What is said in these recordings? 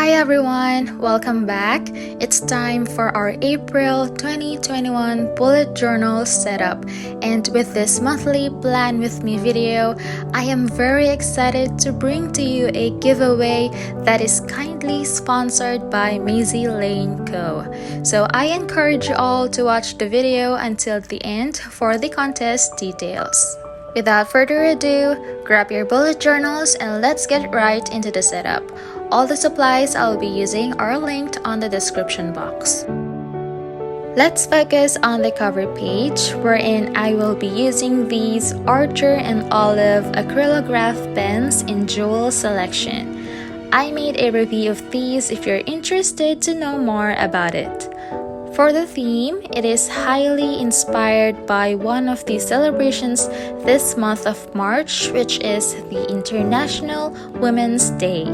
Hi everyone! Welcome back. It's time for our April 2021 bullet journal setup, and with this monthly plan with me video, I am very excited to bring to you a giveaway that is kindly sponsored by Maisie Lane Co. So I encourage you all to watch the video until the end for the contest details. Without further ado, grab your bullet journals and let's get right into the setup. All the supplies I'll be using are linked on the description box. Let's focus on the cover page, wherein I will be using these Archer and Olive acrylograph pens in jewel selection. I made a review of these if you're interested to know more about it. For the theme, it is highly inspired by one of the celebrations this month of March, which is the International Women's Day.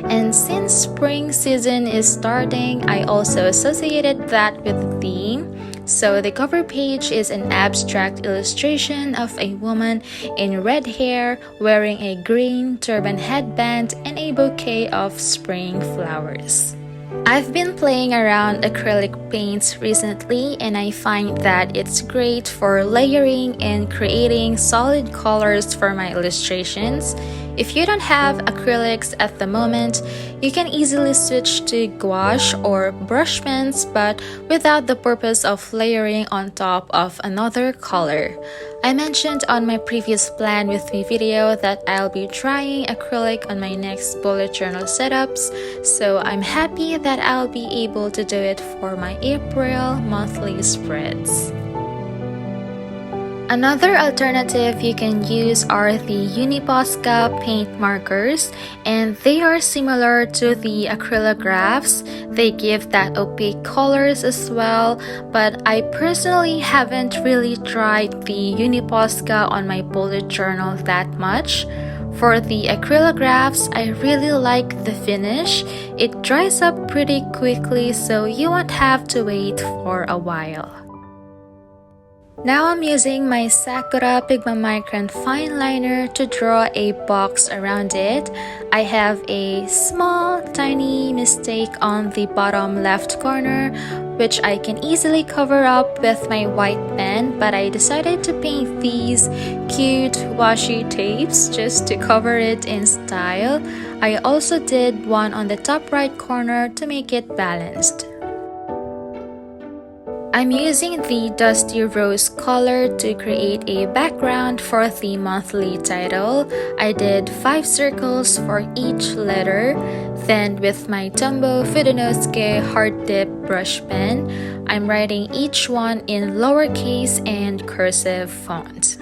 And since spring season is starting, I also associated that with the theme. So the cover page is an abstract illustration of a woman in red hair wearing a green turban headband and a bouquet of spring flowers. I've been playing around acrylic paints recently, and I find that it's great for layering and creating solid colors for my illustrations. If you don't have acrylics at the moment, you can easily switch to gouache or brush pens, but without the purpose of layering on top of another color. I mentioned on my previous plan with me video that I'll be trying acrylic on my next bullet journal setups, so I'm happy that I'll be able to do it for my April monthly spreads. Another alternative you can use are the Uniposca paint markers, and they are similar to the acrylographs. They give that opaque colors as well, but I personally haven't really tried the Uniposca on my bullet journal that much. For the acrylographs, I really like the finish. It dries up pretty quickly, so you won't have to wait for a while. Now I'm using my Sakura Pigmamicron fine liner to draw a box around it. I have a small tiny mistake on the bottom left corner, which I can easily cover up with my white pen, but I decided to paint these cute washi tapes just to cover it in style. I also did one on the top right corner to make it balanced. I'm using the Dusty Rose color to create a background for the monthly title. I did 5 circles for each letter. Then with my Tombow Fudenosuke Heart Dip brush pen, I'm writing each one in lowercase and cursive font.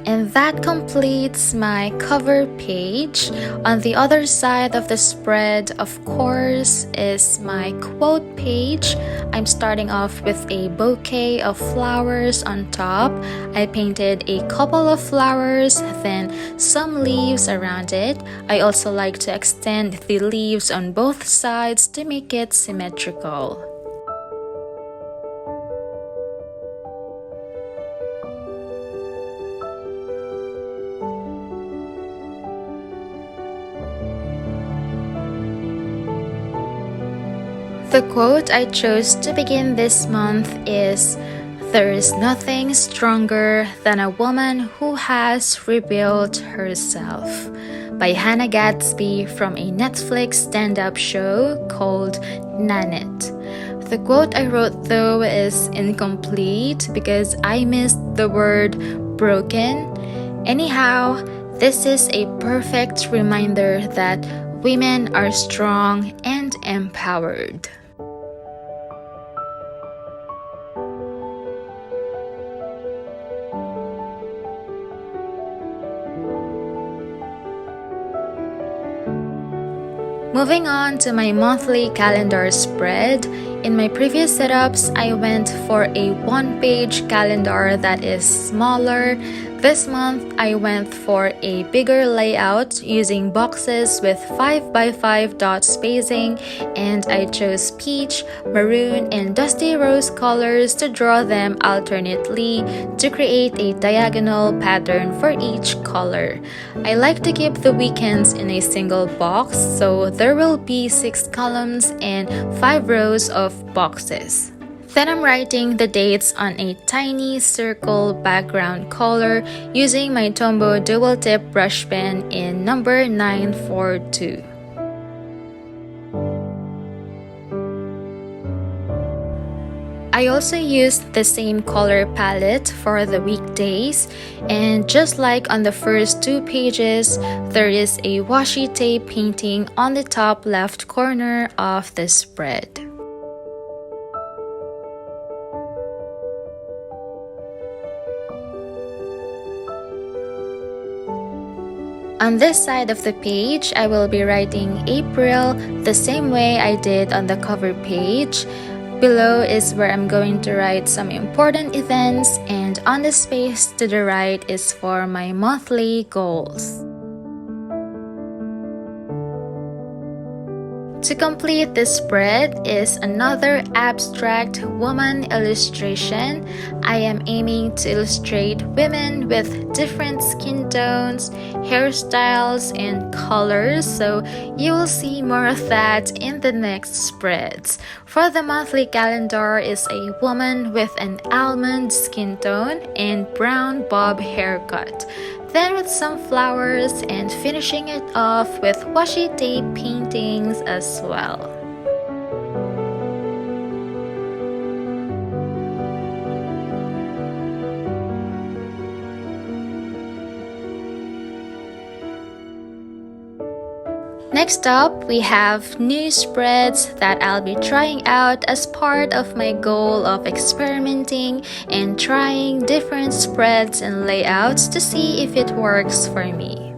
And that completes my cover page. On the other side of the spread, of course, is my quote page. I'm starting off with a bouquet of flowers on top. I painted a couple of flowers, then some leaves around it. I also like to extend the leaves on both sides to make it symmetrical. The quote I chose to begin this month is, "There is nothing stronger than a woman who has rebuilt herself," by Hannah Gadsby from a Netflix stand-up show called Nanette. The quote I wrote though is incomplete because I missed the word broken. Anyhow, this is a perfect reminder that women are strong and empowered. Moving on to my monthly calendar spread. In my previous setups, I went for a one-page calendar that is smaller. This month, I went for a bigger layout using boxes with 5x5 dot spacing, and I chose peach, maroon, and dusty rose colors to draw them alternately to create a diagonal pattern for each color. I like to keep the weekends in a single box, so there will be 6 columns and 5 rows of boxes. Then I'm writing the dates on a tiny circle background color using my Tombow dual tip brush pen in number 942. I also used the same color palette for the weekdays, and just like on the first 2 pages, there is a washi tape painting on the top left corner of the spread. On this side of the page, I will be writing April the same way I did on the cover page. Below is where I'm going to write some important events, and on the space to the right is for my monthly goals. To complete this spread is another abstract woman illustration. I am aiming to illustrate women with different skin tones, hairstyles, and colors, so you will see more of that in the next spreads. For the monthly calendar is a woman with an almond skin tone and brown bob haircut. Then with some flowers, and finishing it off with washi tape paintings as well. Next up, we have new spreads that I'll be trying out as part of my goal of experimenting and trying different spreads and layouts to see if it works for me.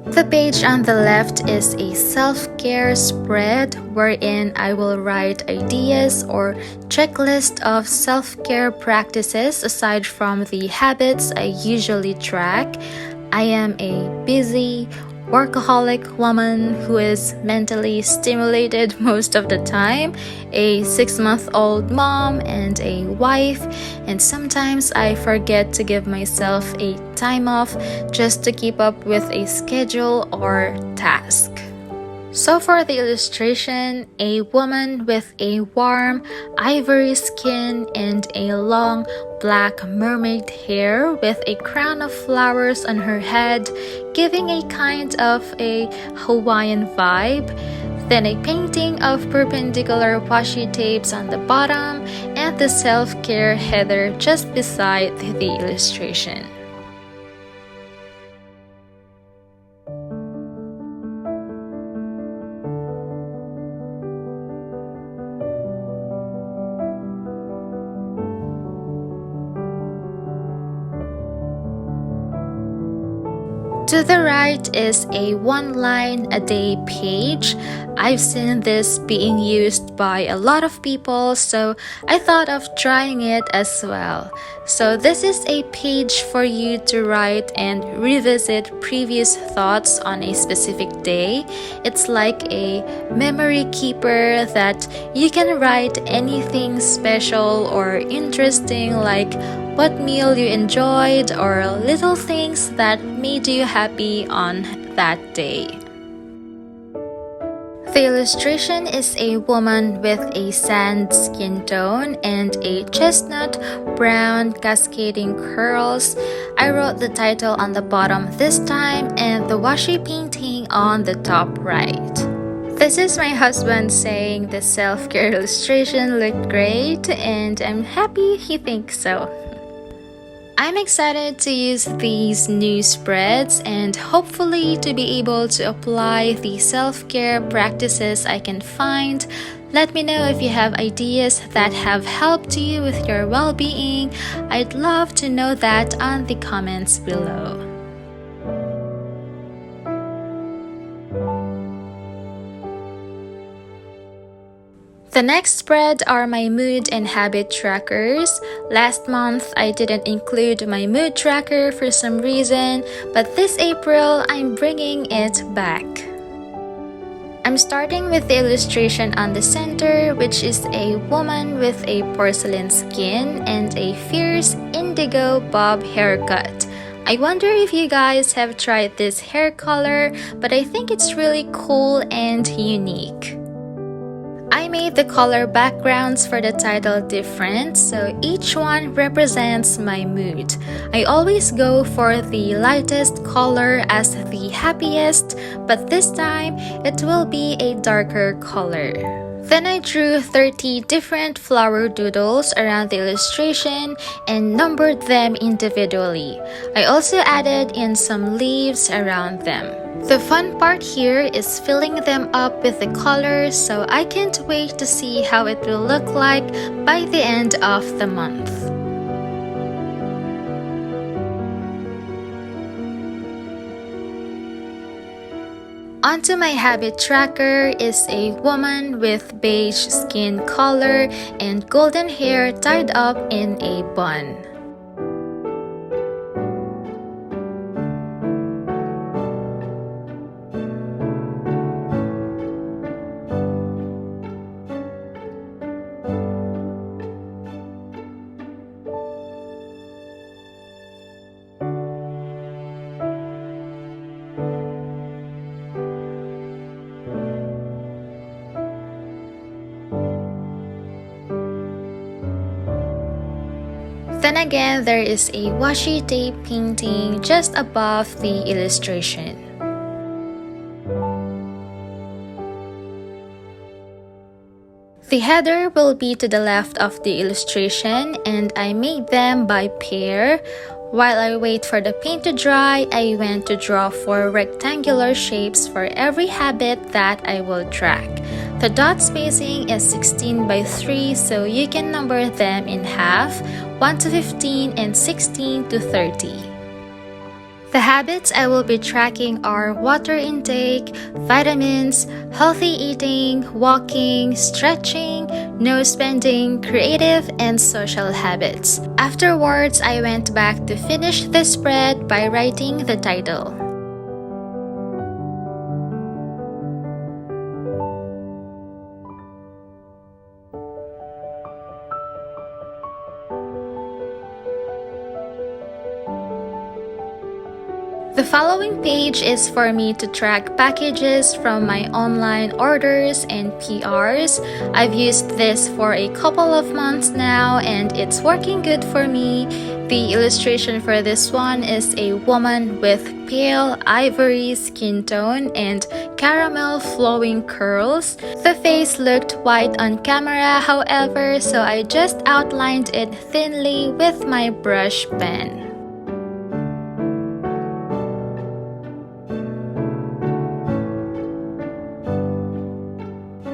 The page on the left is a self-care spread wherein I will write ideas or checklist of self-care practices aside from the habits I usually track. I am a busy, workaholic woman who is mentally stimulated most of the time, a 6-month-old mom and a wife, and sometimes I forget to give myself a time off just to keep up with a schedule or task. So for the illustration, a woman with a warm ivory skin and a long black mermaid hair with a crown of flowers on her head, giving a kind of a Hawaiian vibe. Then a painting of perpendicular washi tapes on the bottom and the self-care header just beside the illustration. To the right is a 1-line-a-day page. I've seen this being used by a lot of people, so I thought of trying it as well. So this is a page for you to write and revisit previous thoughts on a specific day. It's like a memory keeper that you can write anything special or interesting, like what meal you enjoyed or little things that made you happy on that day. The illustration is a woman with a sand skin tone and a chestnut brown cascading curls. I wrote the title on the bottom this time and the washi painting on the top right. This is my husband saying the self-care illustration looked great, and I'm happy he thinks so. I'm excited to use these new spreads and hopefully to be able to apply the self-care practices I can find. Let me know if you have ideas that have helped you with your well-being. I'd love to know that on the comments below. The next spread are my mood and habit trackers. Last month, I didn't include my mood tracker for some reason, but this April, I'm bringing it back. I'm starting with the illustration on the center, which is a woman with a porcelain skin and a fierce indigo bob haircut. I wonder if you guys have tried this hair color, but I think it's really cool and unique. I made the color backgrounds for the title different, so each one represents my mood. I always go for the lightest color as the happiest, but this time it will be a darker color. Then I drew 30 different flower doodles around the illustration and numbered them individually. I also added in some leaves around them. The fun part here is filling them up with the colors, so I can't wait to see how it will look like by the end of the month. Onto my habit tracker is a woman with beige skin color and golden hair tied up in a bun. Then again, there is a washi tape painting just above the illustration. The header will be to the left of the illustration, and I made them by pair. While I wait for the paint to dry, I went to draw 4 rectangular shapes for every habit that I will track. The dot spacing is 16 by 3, so you can number them in half, 1 to 15 and 16 to 30. The habits I will be tracking are water intake, vitamins, healthy eating, walking, stretching, no spending, creative, and social habits. Afterwards, I went back to finish the spread by writing the title. The following page is for me to track packages from my online orders and PRs. I've used this for a couple of months now and it's working good for me. The illustration for this one is a woman with pale ivory skin tone and caramel flowing curls. The face looked white on camera, however, so I just outlined it thinly with my brush pen.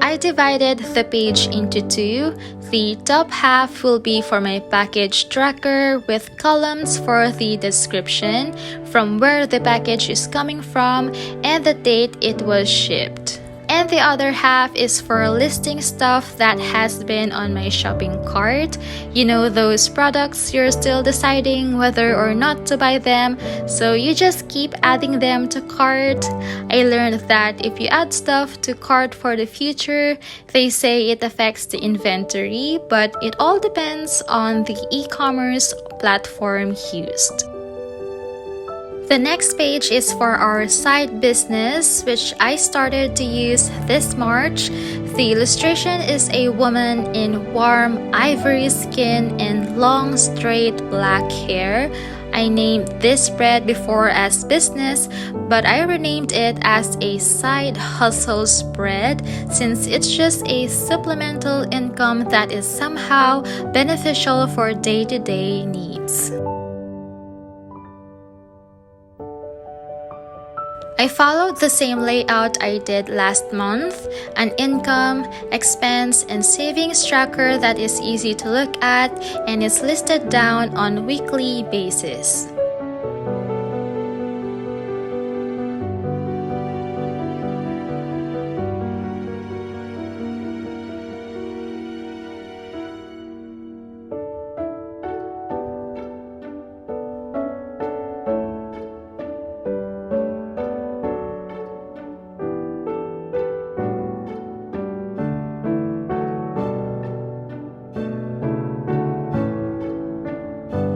I divided the page into 2. The top half will be for my package tracker with columns for the description, from where the package is coming from, and the date it was shipped. And the other half is for listing stuff that has been on my shopping cart. You know, those products you're still deciding whether or not to buy them, so you just keep adding them to cart. I learned that if you add stuff to cart for the future, they say it affects the inventory, but it all depends on the e-commerce platform used. The next page is for our side business, which I started to use this March. The illustration is a woman in warm ivory skin and long straight black hair. I named this spread before as business, but I renamed it as a side hustle spread since it's just a supplemental income that is somehow beneficial for day-to-day needs. I followed the same layout I did last month, an income, expense, and savings tracker that is easy to look at and is listed down on weekly basis.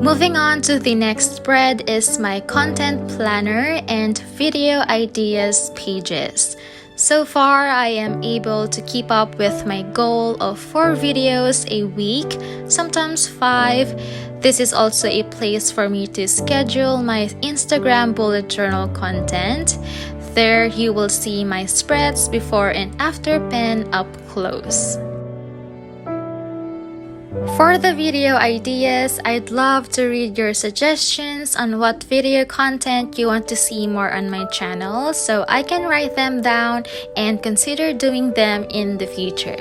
Moving on to the next spread is my content planner and video ideas pages. So far, I am able to keep up with my goal of 4 videos a week, sometimes 5. This is also a place for me to schedule my Instagram bullet journal content. There you will see my spreads before and after pen up close. For the video ideas, I'd love to read your suggestions on what video content you want to see more on my channel so I can write them down and consider doing them in the future.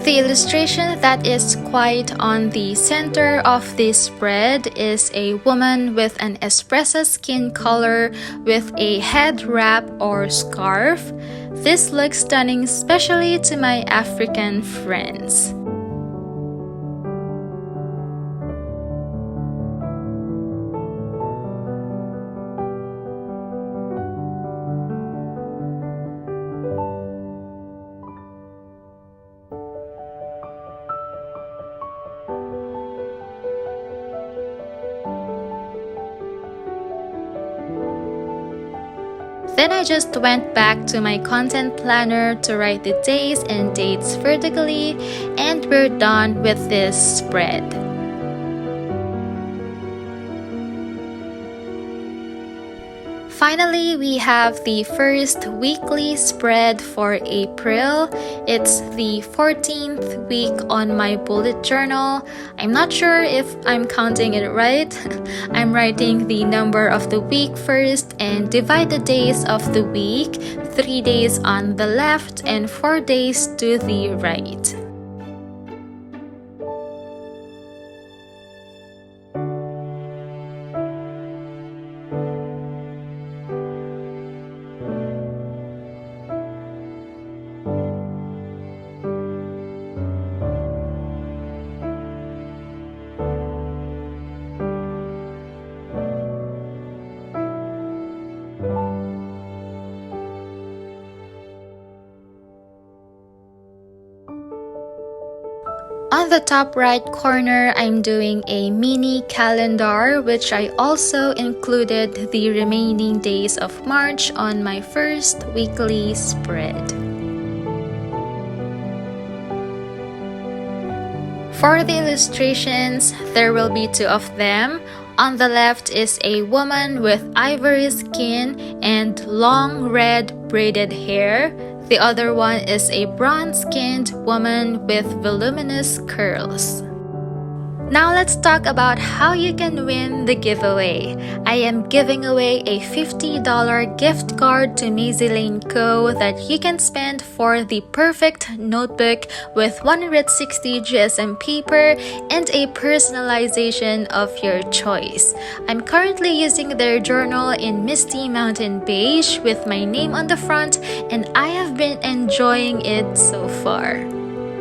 The illustration that is quite on the center of this spread is a woman with an espresso skin color with a head wrap or scarf. This looks stunning, especially to my African friends. Then I just went back to my content planner to write the days and dates vertically, and we're done with this spread. Finally, we have the first weekly spread for April. It's the 14th week on my bullet journal. I'm not sure if I'm counting it right. I'm writing the number of the week first and divide the days of the week, 3 days on the left and 4 days to the right. On the top right corner, I'm doing a mini calendar, which I also included the remaining days of March on my first weekly spread. For the illustrations, there will be 2 of them. On the left is a woman with ivory skin and long red braided hair. The other one is a bronze-skinned woman with voluminous curls. Now let's talk about how you can win the giveaway. I am giving away a $50 gift card to Maisie Lane Co that you can spend for the perfect notebook with 160 GSM paper and a personalization of your choice. I'm currently using their journal in Misty Mountain Beige with my name on the front, and I have been enjoying it so far.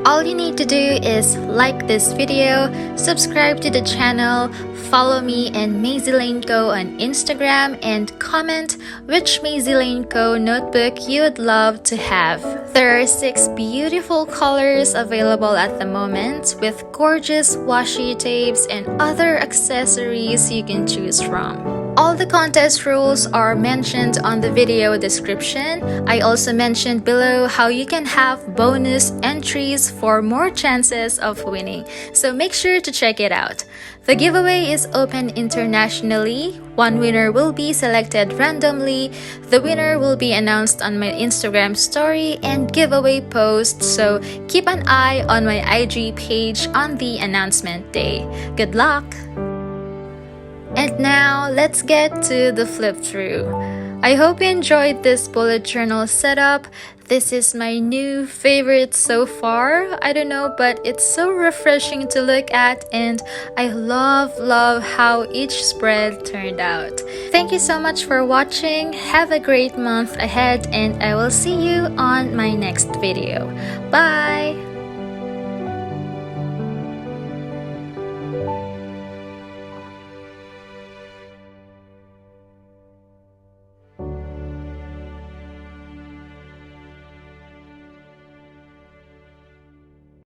All you need to do is like this video, subscribe to the channel, follow me and Maisie Lane Co on Instagram, and comment which Maisie Lane Co notebook you would love to have. There are 6 beautiful colors available at the moment with gorgeous washi tapes and other accessories you can choose from. All the contest rules are mentioned on the video description. I also mentioned below how you can have bonus entries for more chances of winning, so make sure to check it out. The giveaway is open internationally. 1 winner will be selected randomly. The winner will be announced on my Instagram story and giveaway post, so keep an eye on my IG page on the announcement day. Good luck! And now, let's get to the flip through. I hope you enjoyed this bullet journal setup. This is my new favorite so far. I don't know, but it's so refreshing to look at, and I love how each spread turned out. Thank you so much for watching. Have a great month ahead, and I will see you on my next video. Bye!